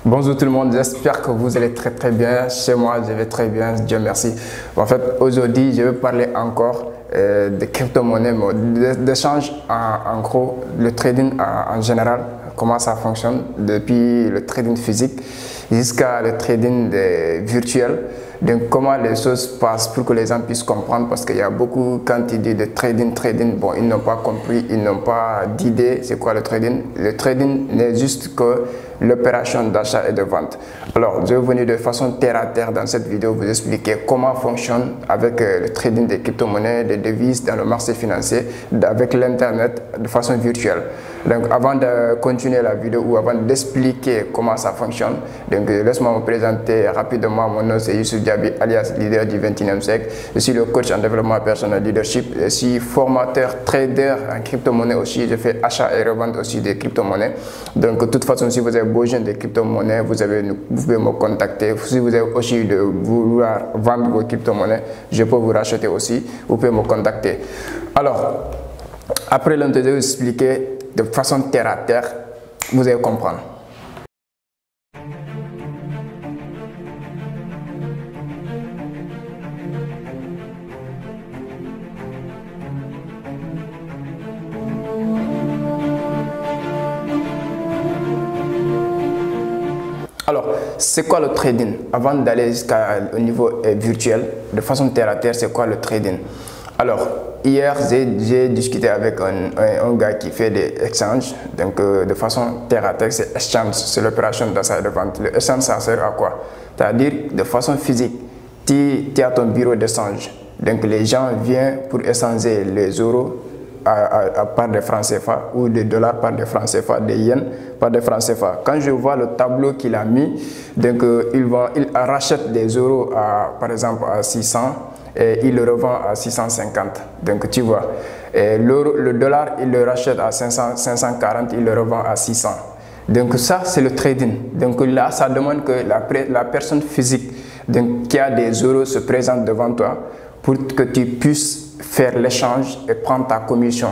Bonjour tout le monde, j'espère que vous allez très bien. Chez moi, je vais très bien, Dieu merci. En fait, aujourd'hui, je vais parler encore de crypto-monnaies, d'échange en gros, le trading en général, comment ça fonctionne depuis le trading physique jusqu'à le trading virtuel. Donc comment les choses passent pour que les gens puissent comprendre, parce qu'il y a beaucoup, quand ils disent de trading, bon, ils n'ont pas compris, ils n'ont pas d'idée c'est quoi le trading. Le trading n'est juste que l'opération d'achat et de vente. Alors, je vais venir de façon terre à terre dans cette vidéo vous expliquer comment fonctionne avec le trading des crypto-monnaies, des devises dans le marché financier, avec l'internet de façon virtuelle. Donc, avant de continuer la vidéo ou avant d'expliquer comment ça fonctionne, donc laisse-moi me présenter rapidement. Mon nom c'est Youssouf Diaby, alias leader du 21e siècle. Je suis le coach en développement personnel leadership. Je suis formateur, trader en crypto-monnaie aussi. Je fais achat et revente aussi des crypto-monnaies. Donc, de toute façon, si vous avez besoin de crypto-monnaies, vous pouvez me contacter. Si vous avez aussi de vouloir vendre vos crypto-monnaies, je peux vous racheter aussi. Vous pouvez me contacter. Alors, après l'introduction, je vais vous expliquer de façon terre à terre, vous allez comprendre. Alors, c'est quoi le trading? Avant d'aller jusqu'au niveau virtuel, de façon terre à terre, c'est quoi le trading? Alors, hier, j'ai discuté avec un gars qui fait des exchanges. Donc, de façon terre à terre, c'est exchange, c'est l'opération d'achat et de vente. Le exchange, ça sert à quoi? C'est-à-dire, de façon physique, tu as ton bureau d'échange. Donc, les gens viennent pour échanger les euros par des francs CFA ou des dollars par des francs CFA, des yens par des francs CFA. Quand je vois le tableau qu'il a mis, donc il rachète des euros par exemple à 600 et il le revend à 650. Donc tu vois, le dollar il le rachète à 540, il le revend à 600. Donc ça c'est le trading. Donc là ça demande que la personne physique donc, qui a des euros se présente devant toi pour que tu puisses faire l'échange et prendre ta commission.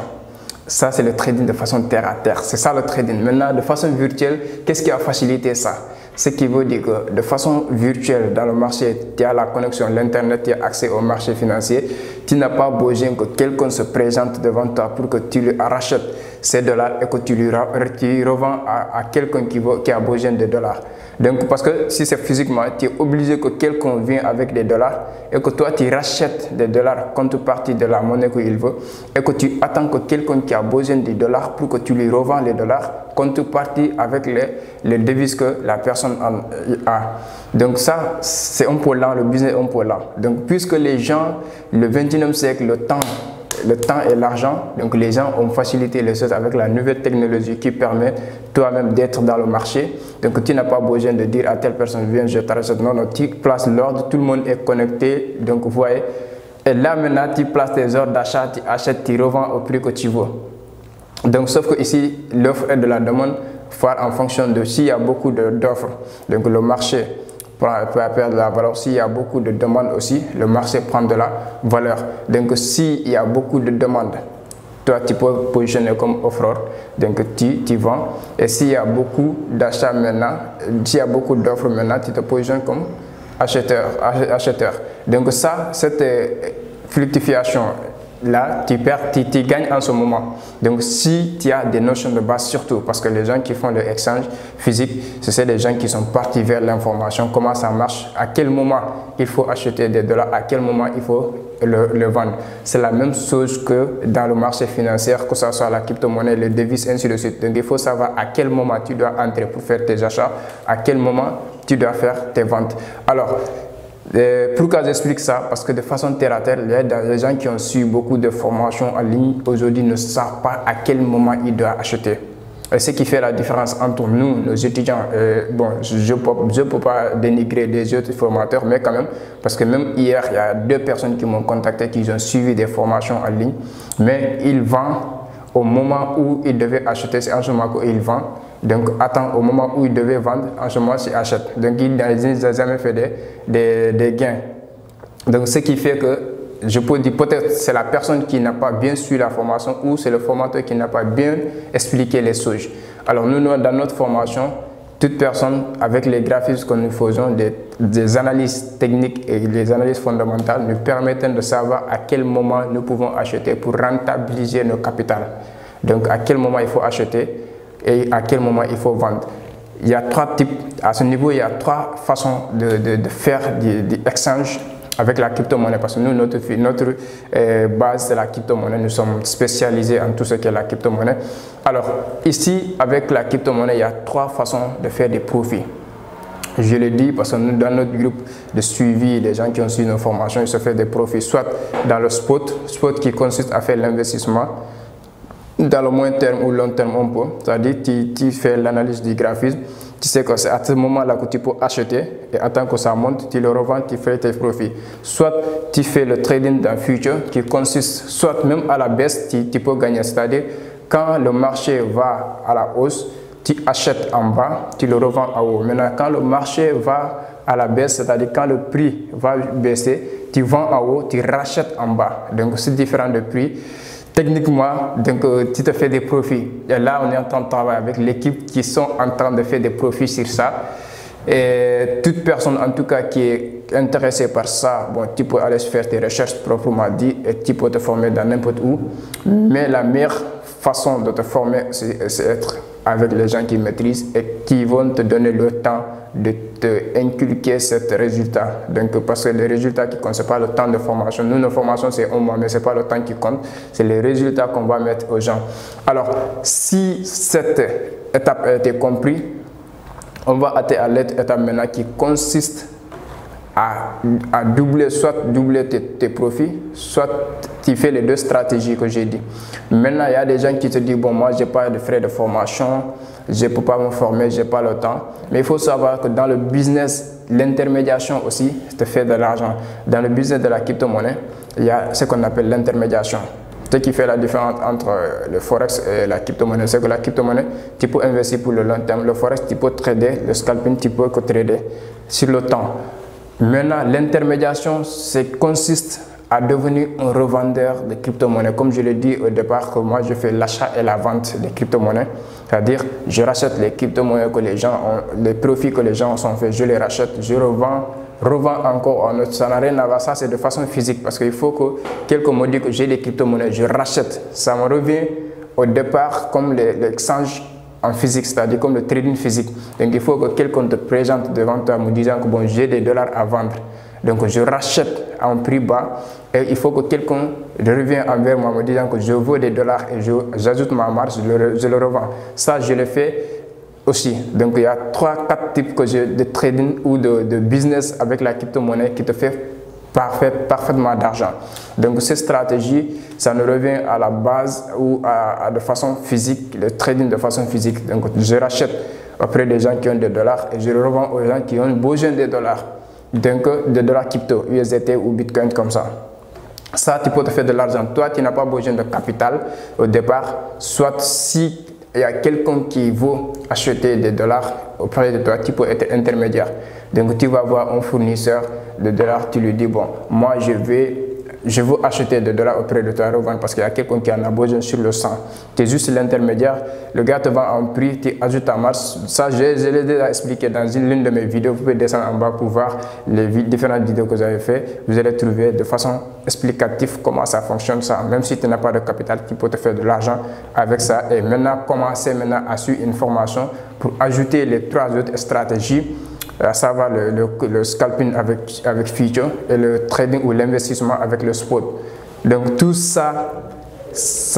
Ça, c'est le trading de façon terre à terre. C'est ça le trading. Maintenant, de façon virtuelle, qu'est-ce qui a facilité ça? Ce qui veut dire que de façon virtuelle, dans le marché, tu as la connexion, l'internet, tu as accès au marché financier. Tu n'as pas besoin que quelqu'un se présente devant toi pour que tu lui rachètes ces dollars et que tu lui revends à quelqu'un qui a besoin de dollars. Donc, parce que si c'est physiquement, tu es obligé que quelqu'un vienne avec des dollars et que toi, tu rachètes des dollars contrepartie de la monnaie qu'il veut et que tu attends que quelqu'un qui a besoin des dollars pour que tu lui revends les dollars contrepartie avec les devises que la personne a. Donc ça, c'est un peu lent, le business est un peu lent. Donc, puisque les gens, le 21e siècle, le temps et l'argent, donc les gens ont facilité les choses avec la nouvelle technologie qui permet toi-même d'être dans le marché. Donc tu n'as pas besoin de dire à telle personne viens je t'achète. Non, non, tu places l'ordre, tout le monde est connecté. Donc vous voyez, et là maintenant tu places tes ordres d'achat, tu achètes, tu revends au prix que tu veux. Donc sauf que ici l'offre et de la demande font en fonction de s'il y a beaucoup d'offres. Donc le marché peut perdre de la valeur. S'il y a beaucoup de demandes aussi, le marché prend de la valeur. Donc s'il y a beaucoup de demandes, toi tu peux positionner comme offreur, donc tu vends. Et s'il y a beaucoup d'achats maintenant, s'il y a beaucoup d'offres maintenant, tu te positionnes comme acheteur. Donc ça, cette fluctuation là, tu gagnes en ce moment. Donc, si tu as des notions de base, surtout parce que les gens qui font le exchange physique, c'est des gens qui sont partis vers l'information, comment ça marche, à quel moment il faut acheter des dollars, à quel moment il faut le vendre. C'est la même chose que dans le marché financier, que ce soit la crypto-monnaie, les devises, ainsi de suite. Donc, il faut savoir à quel moment tu dois entrer pour faire tes achats, à quel moment tu dois faire tes ventes. Alors, pourquoi j'explique ça? Parce que de façon terre à terre, les gens qui ont suivi beaucoup de formations en ligne aujourd'hui ne savent pas à quel moment ils doivent acheter. Et ce qui fait la différence entre nous, nos étudiants, bon, je ne peux pas dénigrer les autres formateurs, mais quand même, parce que même hier, il y a 2 personnes qui m'ont contacté, qui ont suivi des formations en ligne, mais ils vendent au moment où ils devaient acheter, c'est en ce moment qu'ils vendent. Donc, attends au moment où il devait vendre, en ce moment, il achète. Donc, il n'a jamais fait des gains. Donc, ce qui fait que, je peux dire, peut-être c'est la personne qui n'a pas bien suivi la formation ou c'est le formateur qui n'a pas bien expliqué les choses. Alors, nous, dans notre formation, toute personne, avec les graphismes que nous faisons, des analyses techniques et des analyses fondamentales, nous permettent de savoir à quel moment nous pouvons acheter pour rentabiliser nos capitales. Donc, à quel moment il faut acheter et à quel moment il faut vendre. Il y a 3 types, à ce niveau, il y a 3 façons de faire des exchanges avec la crypto-monnaie, parce que nous, notre base, c'est la crypto-monnaie. Nous sommes spécialisés en tout ce qui est la crypto-monnaie. Alors, ici, avec la crypto-monnaie, il y a 3 façons de faire des profits. Je le dis parce que nous, dans notre groupe de suivi, les gens qui ont suivi nos formations, ils se font des profits, soit dans le spot qui consiste à faire l'investissement, dans le moyen terme ou long terme on peut, c'est-à-dire tu fais l'analyse du graphisme, tu sais que c'est à ce moment-là que tu peux acheter et attends que ça monte, tu le revends, tu fais tes profits. Soit tu fais le trading dans future qui consiste soit même à la baisse, tu peux gagner, c'est-à-dire quand le marché va à la hausse, tu achètes en bas, tu le revends en haut. Maintenant, quand le marché va à la baisse, c'est-à-dire quand le prix va baisser, tu vends en haut, tu rachètes en bas. Donc c'est différent de prix. Techniquement, donc, tu te fais des profits. Et là, on est en train de travailler avec l'équipe qui sont en train de faire des profits sur ça. Et toute personne, en tout cas, qui est intéressée par ça, bon, tu peux aller faire tes recherches proprement dit et tu peux te former dans n'importe où. Mais la meilleure façon de te former, c'est être avec les gens qui maîtrisent et qui vont te donner le temps de te inculquer ce résultat. Donc, parce que les résultats qui comptent, ce n'est pas le temps de formation. Nous, nos formations, c'est un mois, mais ce n'est pas le temps qui compte, c'est les résultats qu'on va mettre aux gens. Alors, si cette étape a été comprise, on va atteindre à l'étape maintenant qui consiste à doubler, soit doubler tes profits, soit tu fais les 2 stratégies que j'ai dit. Maintenant, il y a des gens qui te disent, bon, moi, je n'ai pas de frais de formation, je ne peux pas me former, je n'ai pas le temps. Mais il faut savoir que dans le business, l'intermédiation aussi te fait de l'argent. Dans le business de la crypto-monnaie, il y a ce qu'on appelle l'intermédiation. Ce qui fait la différence entre le forex et la crypto-monnaie, c'est que la crypto-monnaie, tu peux investir pour le long terme. Le forex, tu peux trader, le scalping, tu peux trader sur le temps. Maintenant, l'intermédiation consiste à devenir un revendeur de crypto-monnaies. Comme je l'ai dit au départ, que moi je fais l'achat et la vente des crypto-monnaies. C'est-à-dire, je rachète les crypto-monnaies que les gens ont, les profits que les gens ont fait, je les rachète, je revends encore en autre. Ça n'a rien à voir, ça c'est de façon physique. Parce qu'il faut que quelqu'un me dise que j'ai des crypto-monnaies, je rachète. Ça me revient au départ comme l'exchange en physique, c'est-à-dire comme le trading physique. Donc il faut que quelqu'un te présente devant toi me disant que bon, j'ai des dollars à vendre. Donc je rachète à un prix bas et il faut que quelqu'un revienne envers moi me disant que je veux des dollars et j'ajoute ma marge, je le revends. Ça, je le fais aussi. Donc il y a 3-4 types de trading ou de business avec la crypto-monnaie qui te fait parfaitement d'argent. Donc cette stratégie, ça nous revient à la base ou de façon physique, le trading de façon physique. Donc je rachète auprès des gens qui ont des dollars et je le revends aux gens qui ont besoin des dollars. Donc des dollars crypto, USDT ou Bitcoin comme ça. Ça, tu peux te faire de l'argent. Toi, tu n'as pas besoin de capital au départ. Soit si il y a quelqu'un qui veut acheter des dollars auprès de toi, tu peux être intermédiaire. Donc tu vas voir un fournisseur de dollars, tu lui dis bon, moi je veux acheter des dollars auprès de toi, revendre parce qu'il y a quelqu'un qui en a besoin sur le sang. Tu es juste l'intermédiaire, le gars te vend un prix, tu ajoutes ta marge. Ça, je l'ai déjà expliqué dans l'une de mes vidéos. Vous pouvez descendre en bas pour voir les différentes vidéos que vous avez faites. Vous allez trouver de façon explicative comment ça fonctionne ça. Même si tu n'as pas de capital, tu peux te faire de l'argent avec ça. Et maintenant, commencer à suivre une formation pour ajouter les 3 autres stratégies, à savoir le scalping avec future et le trading ou l'investissement avec le spot. Donc tout ça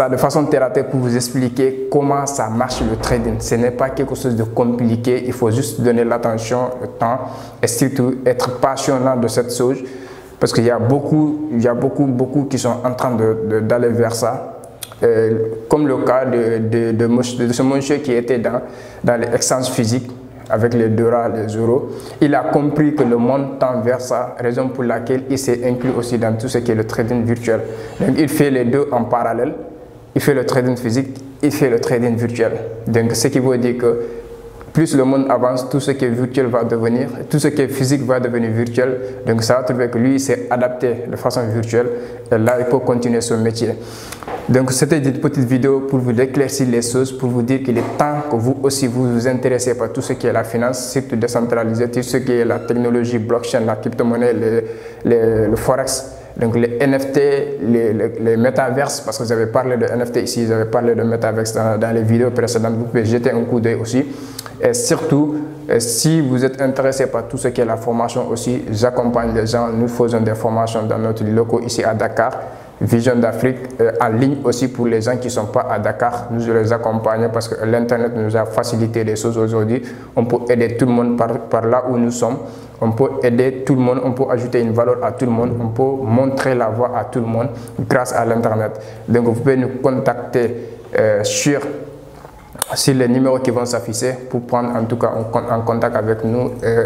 de façon terre à terre pour vous expliquer comment ça marche le trading. Ce n'est pas quelque chose de compliqué, il faut juste donner l'attention, le temps et surtout être passionnant de cette chose parce qu'il y a beaucoup qui sont en train d'aller vers ça. Comme le cas de ce monsieur qui était dans les exchanges physiques avec les dollars, les euros, il a compris que le monde tend vers ça, raison pour laquelle il s'est inclus aussi dans tout ce qui est le trading virtuel. Donc il fait les deux en parallèle, il fait le trading physique, il fait le trading virtuel. Donc ce qui veut dire que plus le monde avance, tout ce qui est virtuel va devenir, tout ce qui est physique va devenir virtuel. Donc ça va trouver que lui, il s'est adapté de façon virtuelle et là, il peut continuer son métier. Donc c'était une petite vidéo pour vous éclaircir les choses, pour vous dire qu'il est temps que vous aussi vous intéressez par tout ce qui est la finance, surtout décentralisé, tout ce qui est la technologie, blockchain, la crypto-monnaie, le forex. Donc les NFT, les métaverses, parce que vous avez parlé de NFT ici, vous avez parlé de métaverse dans les vidéos précédentes, vous pouvez jeter un coup d'œil aussi. Et surtout, si vous êtes intéressé par tout ce qui est la formation aussi, j'accompagne les gens, nous faisons des formations dans notre locaux ici à Dakar, Vision d'Afrique, en ligne aussi pour les gens qui ne sont pas à Dakar, nous les accompagnons parce que l'Internet nous a facilité les choses aujourd'hui. On peut aider tout le monde par là où nous sommes. On peut aider tout le monde, on peut ajouter une valeur à tout le monde, on peut montrer la voie à tout le monde grâce à l'Internet. Donc vous pouvez nous contacter sur les numéros qui vont s'afficher pour prendre en tout cas en contact avec nous et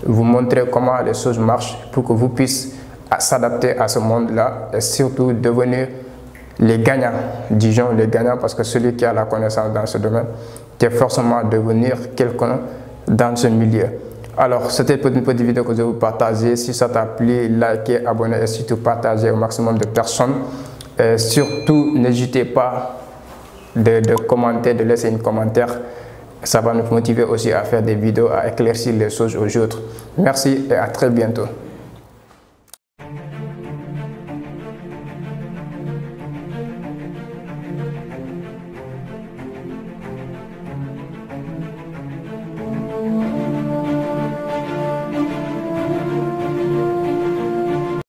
vous montrer comment les choses marchent pour que vous puissiez s'adapter à ce monde-là et surtout devenir les gagnants, disons les gagnants, parce que celui qui a la connaissance dans ce domaine, qui est forcément devenir quelqu'un dans ce milieu. Alors, c'était une petite vidéo que je vais vous partager. Si ça t'a plu, likez, abonnez et surtout partagez au maximum de personnes. Et surtout, n'hésitez pas de commenter, de laisser un commentaire. Ça va nous motiver aussi à faire des vidéos, à éclaircir les choses aux autres. Merci et à très bientôt.